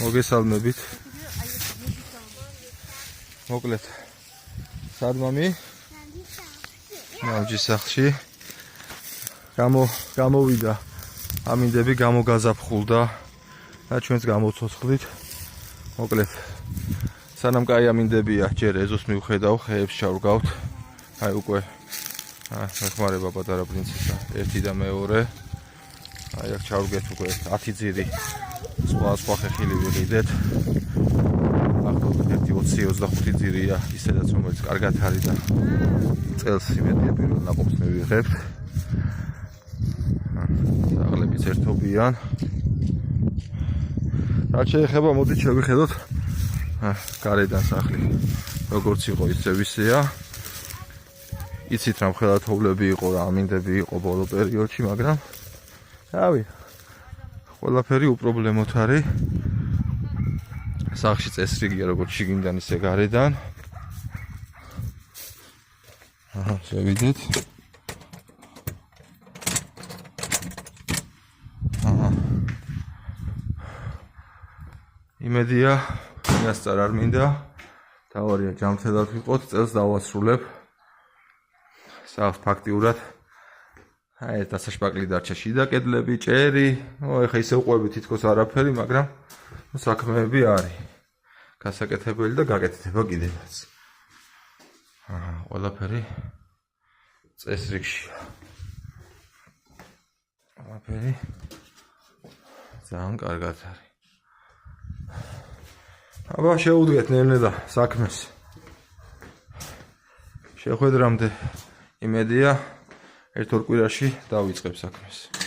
მოგესალმებით. მოკლედ სარდმამი ნავჯის სახლში გამოვიდა ამინდები გამოგაზაფხულდა და ჩვენც გამოცოცხლით. მოკლედ სანამ კაი ამინდებია ჯერ ეზოს მივხედავ, ხეებს ჩავრგავთ. აი უკვე ეხმარება პატარა პრინცესა ერთი და მეორე. აი აქ ჩავრგეთ უკვე 10 ძირი. სხვა ხეხილი ვიყიდეთ. ახლა 20-25 ძირია ისედაც რომელიც კარგად არის და წელს იმედია პირველ ნაყოფს მივიღებთ. საღლებიც ერთობიან. რაც შეეხება მოდით შევიხედოთ გარედან სახლი როგორც იყო ისე ვისეა. იცით რა მხელათოვლები იყო რა ამინდები იყო ბოლო პერიოდში, მაგრამ რავი ყველაფერი უპრობლემოდ არის. სახლში წესრიგია როგორც შიგნიდან ისე გარედან. შევიდეთ. იმედია მიასწარ არ მინდა. თავარია ჯამთელად ვიყოთ, წელს დავასრულებ. სახლს ფაქტიურად აი დასაშპაკლი დარჩა შიდა კედლები, ჭერი. ეხა ისე უყვები თითქოს არაფერი, მაგრამ საქმეები არის. გასაკეთებელი და გაკეთდება კიდევაც. ყველაფერი წესრიგშია. ყველაფერი ძალიან კარგად არის. აბა შეუდგეთ ნელ-ნელა საქმეს. შეხვედრამდე იმედია ერთ-ორ კვირაში დავიწყებ საქმეს.